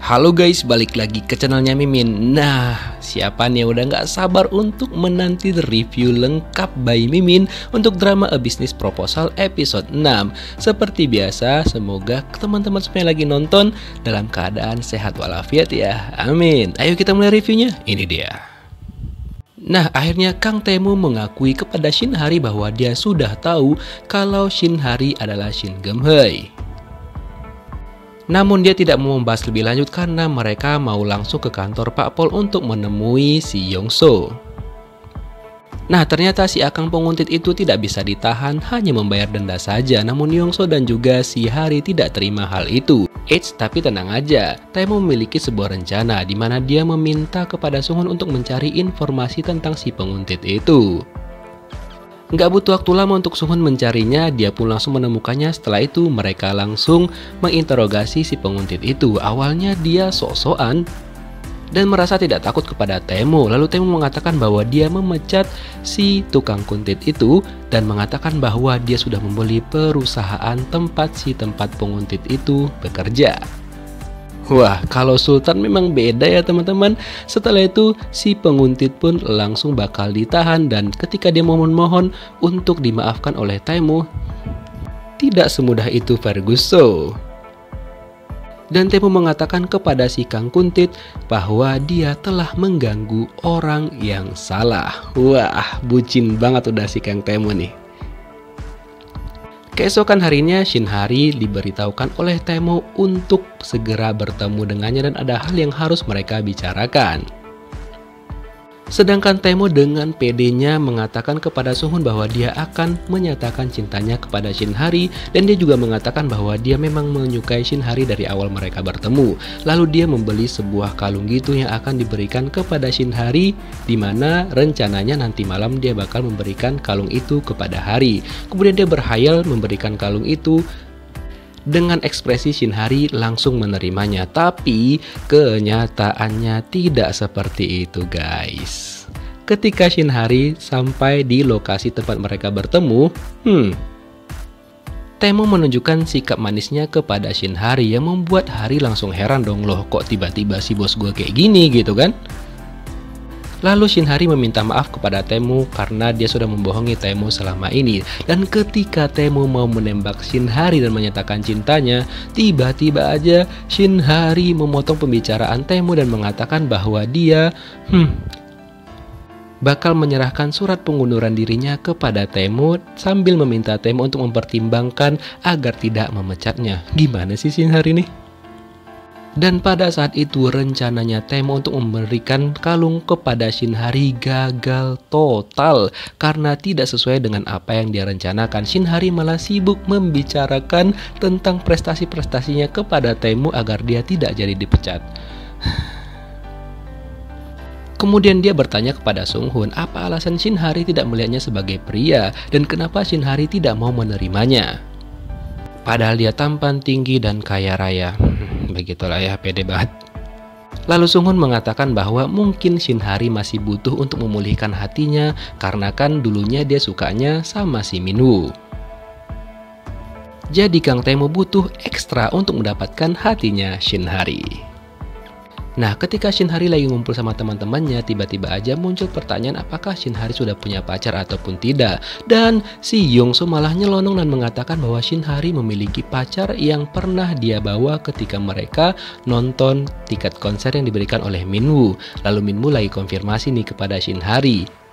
Halo guys, balik lagi ke channelnya Mimin. Nah, siapa nih yang udah gak sabar untuk menanti review lengkap by Mimin untuk drama A Business Proposal episode 6. Seperti biasa, semoga teman-teman semua yang lagi nonton dalam keadaan sehat walafiat ya. Amin. Ayo kita mulai reviewnya. Ini dia. Nah, akhirnya Kang Tae-moo mengakui kepada Shin Hari bahwa dia sudah tahu kalau Shin Hari adalah Shin Geum-hae. Namun dia tidak mau membahas lebih lanjut karena mereka mau langsung ke kantor Pak Pol untuk menemui si Yong-so. Nah, ternyata si Akang penguntit itu tidak bisa ditahan, hanya membayar denda saja. Namun Yong-so dan juga si Hari tidak terima hal itu. Tapi tenang aja, Tae-moo memiliki sebuah rencana di mana dia meminta kepada Sung-hoon untuk mencari informasi tentang si penguntit itu. Nggak butuh waktu lama untuk Sung-hoon mencarinya, dia pun langsung menemukannya. Setelah itu mereka langsung menginterogasi si penguntit itu. Awalnya dia sok-sokan dan merasa tidak takut kepada Tae-moo. Lalu Tae-moo mengatakan bahwa dia memecat si tukang kuntit itu dan mengatakan bahwa dia sudah membeli perusahaan tempat penguntit itu bekerja. Wah, kalau Sultan memang beda ya teman-teman. Setelah itu si penguntit pun langsung bakal ditahan dan ketika dia mohon untuk dimaafkan oleh Tae-moo, tidak semudah itu Ferguson. Dan Tae-moo mengatakan kepada si Kang Kuntit bahwa dia telah mengganggu orang yang salah. Wah, bucin banget udah si Kang Tae-moo nih. Keesokan harinya Shin Hari diberitahukan oleh Tae-moo untuk segera bertemu dengannya dan ada hal yang harus mereka bicarakan. Sedangkan Tae-moo dengan pedenya mengatakan kepada Sung-hoon bahwa dia akan menyatakan cintanya kepada Shin Hari dan dia juga mengatakan bahwa dia memang menyukai Shin Hari dari awal mereka bertemu. Lalu dia membeli sebuah kalung gitu yang akan diberikan kepada Shin Hari, di mana rencananya nanti malam dia bakal memberikan kalung itu kepada Hari. Kemudian dia berhayal memberikan kalung itu. Dengan ekspresi Shin Hari langsung menerimanya, tapi kenyataannya tidak seperti itu guys. Ketika Shin Hari sampai di lokasi tempat mereka bertemu, Tae-moo menunjukkan sikap manisnya kepada Shin Hari yang membuat Hari langsung heran dong, loh kok tiba-tiba si bos gue kayak gini gitu kan. Lalu Shin Hari meminta maaf kepada Tae-moo karena dia sudah membohongi Tae-moo selama ini. Dan ketika Tae-moo mau menembak Shin Hari dan menyatakan cintanya, tiba-tiba aja Shin Hari memotong pembicaraan Tae-moo dan mengatakan bahwa dia bakal menyerahkan surat pengunduran dirinya kepada Tae-moo sambil meminta Tae-moo untuk mempertimbangkan agar tidak memecatnya. Gimana sih Shin Hari nih? Dan pada saat itu rencananya Tae-moo untuk memberikan kalung kepada Shin Hari gagal total karena tidak sesuai dengan apa yang dia rencanakan. Shin Hari malah sibuk membicarakan tentang prestasi-prestasinya kepada Tae-moo agar dia tidak jadi dipecat. Kemudian dia bertanya kepada Sung-hoon apa alasan Shin Hari tidak melihatnya sebagai pria dan kenapa Shin Hari tidak mau menerimanya. Padahal dia tampan, tinggi, dan kaya raya. Begitulah ya, pede banget. Lalu Sung-hoon mengatakan bahwa mungkin Shin Hari masih butuh untuk memulihkan hatinya karena kan dulunya dia sukanya sama si Min-woo. Jadi Kang Tae-moo butuh ekstra untuk mendapatkan hatinya Shin Hari. Nah, ketika Shin Hari lagi ngumpul sama teman-temannya, tiba-tiba aja muncul pertanyaan apakah Shin Hari sudah punya pacar ataupun tidak. Dan si Yong-so malah nyelonong dan mengatakan bahwa Shin Hari memiliki pacar yang pernah dia bawa ketika mereka nonton tiket konser yang diberikan oleh Min-woo. Lalu Min-woo lagi konfirmasi nih kepada Shin Hari.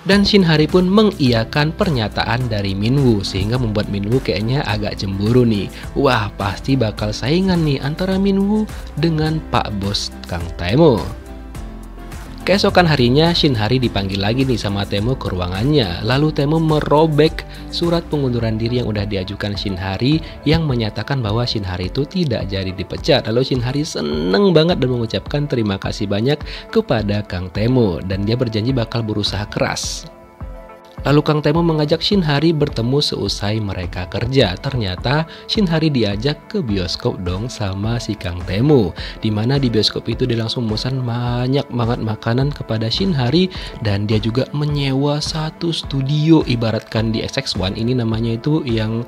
Dan Shin Hari pun mengiyakan pernyataan dari Min-woo sehingga membuat Min-woo kayaknya agak cemburu nih. Wah, pasti bakal saingan nih antara Min-woo dengan Pak Bos Kang Tae-moo. Keesokan harinya Shin Hari dipanggil lagi nih sama Tae-moo ke ruangannya. Lalu Tae-moo merobek surat pengunduran diri yang udah diajukan Shin Hari yang menyatakan bahwa Shin Hari itu tidak jadi dipecat. Lalu Shin Hari seneng banget dan mengucapkan terima kasih banyak kepada Kang Tae-moo dan dia berjanji bakal berusaha keras. Lalu Kang Tae-moo mengajak Shin Hari bertemu seusai mereka kerja. Ternyata Shin Hari diajak ke bioskop dong sama si Kang Tae-moo. Dimana di bioskop itu dia langsung memesan banyak banget makanan kepada Shin Hari. Dan dia juga menyewa satu studio, ibaratkan di XX1 ini namanya itu yang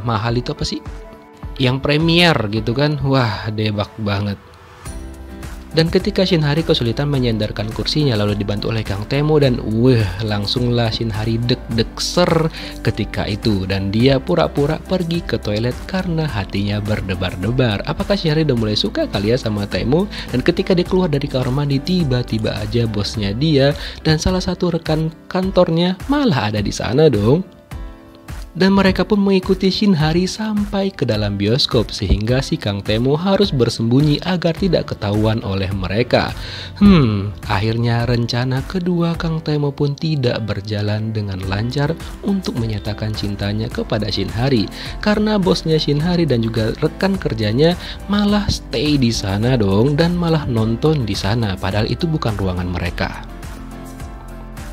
mahal itu apa sih? yang premier gitu kan. Wah, debak banget. Dan ketika Shin Hari kesulitan menyandarkan kursinya lalu dibantu oleh Kang Temo dan langsunglah Shin Hari deg-deg ketika itu dan dia pura-pura pergi ke toilet karena hatinya berdebar-debar. Apakah Shin Hari udah mulai suka kali ya sama Temo? Dan ketika dia keluar dari kamar mandi tiba-tiba aja bosnya dia dan salah satu rekan kantornya malah ada di sana dong. Dan mereka pun mengikuti Shin Hari sampai ke dalam bioskop sehingga si Kang Temo harus bersembunyi agar tidak ketahuan oleh mereka. Akhirnya rencana kedua Kang Temo pun tidak berjalan dengan lancar untuk menyatakan cintanya kepada Shin Hari karena bosnya Shin Hari dan juga rekan kerjanya malah stay di sana dong dan malah nonton di sana padahal itu bukan ruangan mereka.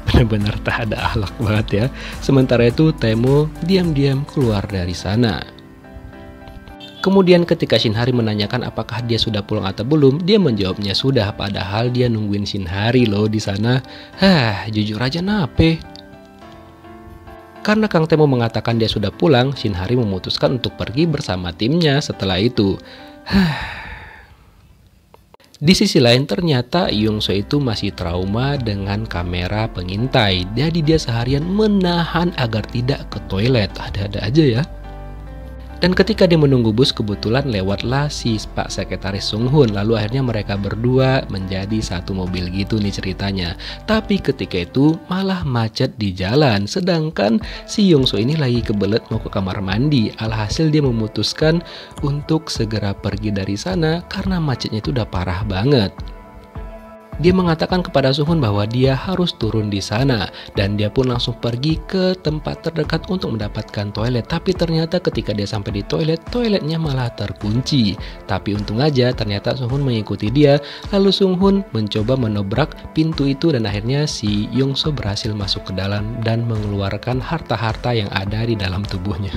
Benar-benar tak ada akhlak banget ya. Sementara itu Temo diam-diam keluar dari sana. Kemudian ketika Shin Hari menanyakan apakah dia sudah pulang atau belum, dia menjawabnya sudah padahal dia nungguin Shin Hari loh di sana. Jujur aja nape. Karena Kang Temo mengatakan dia sudah pulang, Shin Hari memutuskan untuk pergi bersama timnya setelah itu. Di sisi lain ternyata Yongso itu masih trauma dengan kamera pengintai. Jadi dia seharian menahan agar tidak ke toilet. Ada-ada aja ya. Dan ketika dia menunggu bus kebetulan lewatlah si Pak Sekretaris Sung Hoon. Lalu akhirnya mereka berdua menjadi satu mobil gitu nih ceritanya. Tapi ketika itu malah macet di jalan. Sedangkan si Yongso ini lagi kebelet mau ke kamar mandi. Alhasil dia memutuskan untuk segera pergi dari sana karena macetnya itu udah parah banget. Dia mengatakan kepada Sung Hoon bahwa dia harus turun di sana dan dia pun langsung pergi ke tempat terdekat untuk mendapatkan toilet. Tapi ternyata ketika dia sampai di toilet, toiletnya malah terkunci. Tapi untung aja ternyata Sung Hoon mengikuti dia. Lalu Sung Hoon mencoba menobrak pintu itu dan akhirnya si Yongso berhasil masuk ke dalam dan mengeluarkan harta-harta yang ada di dalam tubuhnya.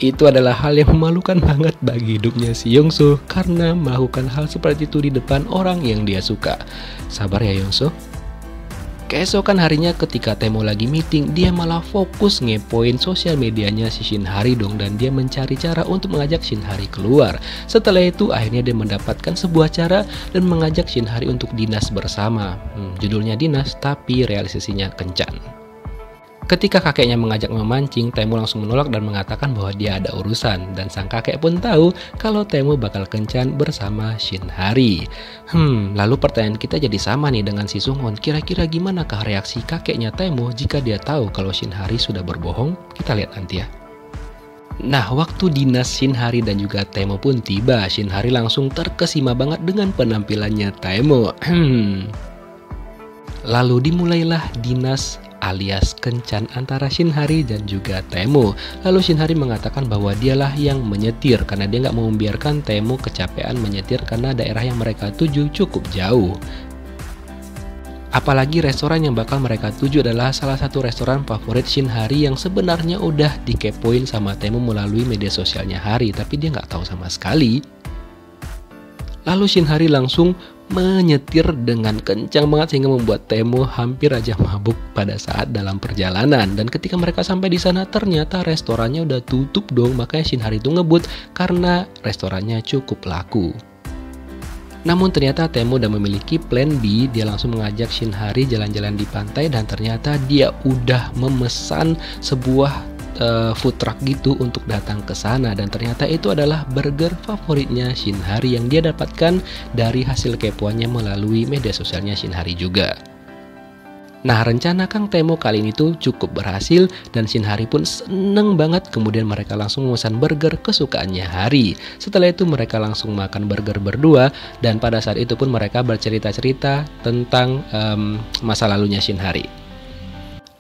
Itu adalah hal yang memalukan banget bagi hidupnya si Yongso karena melakukan hal seperti itu di depan orang yang dia suka. Sabar ya Yongso. Keesokan harinya ketika Temo lagi meeting, dia malah fokus ngepoin sosial medianya si Shin Hari dong dan dia mencari cara untuk mengajak Shin Hari keluar. Setelah itu akhirnya dia mendapatkan sebuah cara dan mengajak Shin Hari untuk dinas bersama. Judulnya dinas tapi realisasinya kencan. Ketika kakeknya mengajak memancing, Temo langsung menolak dan mengatakan bahwa dia ada urusan. Dan sang kakek pun tahu kalau Temo bakal kencan bersama Shin Hari. Lalu pertanyaan kita jadi sama nih dengan si Sung Hoon. Kira-kira gimanakah reaksi kakeknya Temo jika dia tahu kalau Shin Hari sudah berbohong? Kita lihat nanti ya. Nah, waktu dinas Shin Hari dan juga Temo pun tiba. Shin Hari langsung terkesima banget dengan penampilannya Temo. Lalu dimulailah dinas alias kencan antara Shin Hari dan juga Temo. Lalu Shin Hari mengatakan bahwa dialah yang menyetir karena dia nggak mau membiarkan Temo kecapean menyetir karena daerah yang mereka tuju cukup jauh. Apalagi restoran yang bakal mereka tuju adalah salah satu restoran favorit Shin Hari yang sebenarnya udah dikepoin sama Temo melalui media sosialnya Hari, tapi dia nggak tahu sama sekali. Lalu Shin Hari langsung menyetir dengan kencang banget sehingga membuat Temo hampir aja mabuk pada saat dalam perjalanan. Dan ketika mereka sampai di sana ternyata restorannya udah tutup dong, makanya Shin Hari itu ngebut karena restorannya cukup laku. Namun ternyata Temo udah memiliki plan B, dia langsung mengajak Shin Hari jalan-jalan di pantai dan ternyata dia udah memesan sebuah food truck gitu untuk datang ke sana dan ternyata itu adalah burger favoritnya Shin Hari yang dia dapatkan dari hasil kepoannya melalui media sosialnya Shin Hari juga. Nah, rencana Kang Temo kali ini tuh cukup berhasil dan Shin Hari pun seneng banget. Kemudian mereka langsung memesan burger kesukaannya Hari. Setelah itu mereka langsung makan burger berdua dan pada saat itu pun mereka bercerita-cerita tentang masa lalunya Shin Hari.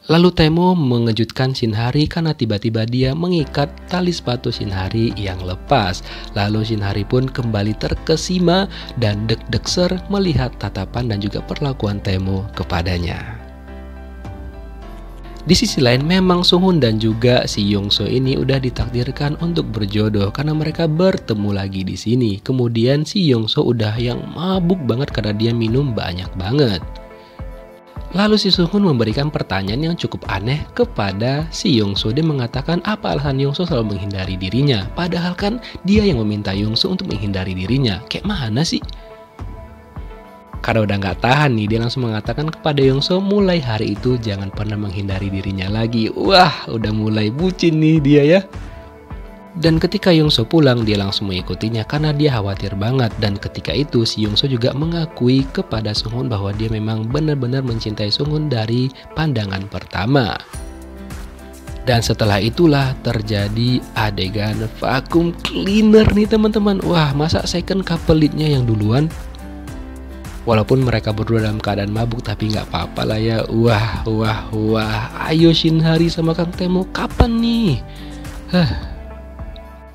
Lalu Temo mengejutkan Shin Hari karena tiba-tiba dia mengikat tali sepatu Shin Hari yang lepas. Lalu Shin Hari pun kembali terkesima dan deg-degser melihat tatapan dan juga perlakuan Temo kepadanya. Di sisi lain memang Sung Hoon dan juga si Yongso ini udah ditakdirkan untuk berjodoh karena mereka bertemu lagi di sini. Kemudian si Yongso udah yang mabuk banget karena dia minum banyak banget. Lalu si Sunghun memberikan pertanyaan yang cukup aneh kepada si Yongso. Dia mengatakan apa alasan Yongso selalu menghindari dirinya. Padahal kan dia yang meminta Yongso untuk menghindari dirinya. Kayak mana sih? Karena udah nggak tahan nih, dia langsung mengatakan kepada Yongso mulai hari itu jangan pernah menghindari dirinya lagi. Wah, udah mulai bucin nih dia ya. Dan ketika Yongso pulang, dia langsung mengikutinya karena dia khawatir banget. Dan ketika itu si Yongso juga mengakui kepada Sunghun bahwa dia memang benar-benar mencintai Sunghun dari pandangan pertama. Dan setelah itulah terjadi adegan vacuum cleaner nih teman-teman. Wah, masa second couple lead-nya yang duluan? Walaupun mereka berdua dalam keadaan mabuk, tapi nggak apa-apa lah ya. Wah. Ayo Shinhari sama Kang Taemo kapan nih?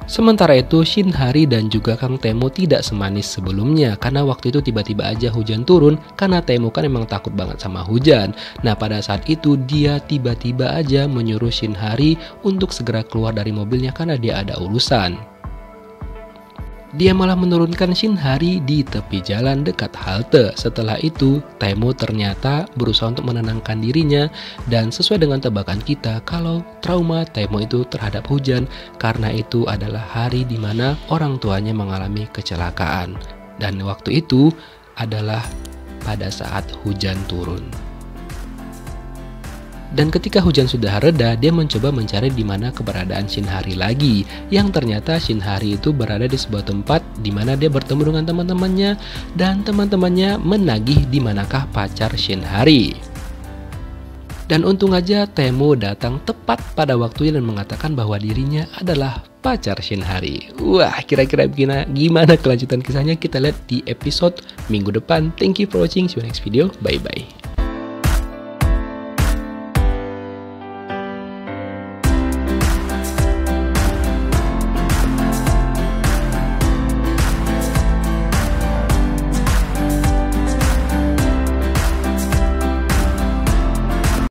Sementara itu Shinhari dan juga Kang Taemo tidak semanis sebelumnya. Karena waktu itu tiba-tiba aja hujan turun. Karena Taemo kan emang takut banget sama hujan. Nah pada saat itu dia tiba-tiba aja menyuruh Shinhari untuk segera keluar dari mobilnya karena dia ada urusan. Dia malah menurunkan Shinhari di tepi jalan dekat halte. Setelah itu, Taemo ternyata berusaha untuk menenangkan dirinya. Dan sesuai dengan tebakan kita, kalau trauma Taemo itu terhadap hujan, karena itu adalah hari di mana orang tuanya mengalami kecelakaan. Dan waktu itu adalah pada saat hujan turun. Dan ketika hujan sudah reda, dia mencoba mencari di mana keberadaan Shinhari lagi. Yang ternyata Shinhari itu berada di sebuah tempat di mana dia bertemu dengan teman-temannya. Dan teman-temannya menagih di manakah pacar Shinhari. Dan untung aja Taemo datang tepat pada waktunya dan mengatakan bahwa dirinya adalah pacar Shinhari. Wah, kira-kira gimana kelanjutan kisahnya? Kita lihat di episode minggu depan. Thank you for watching. See you next video. Bye-bye.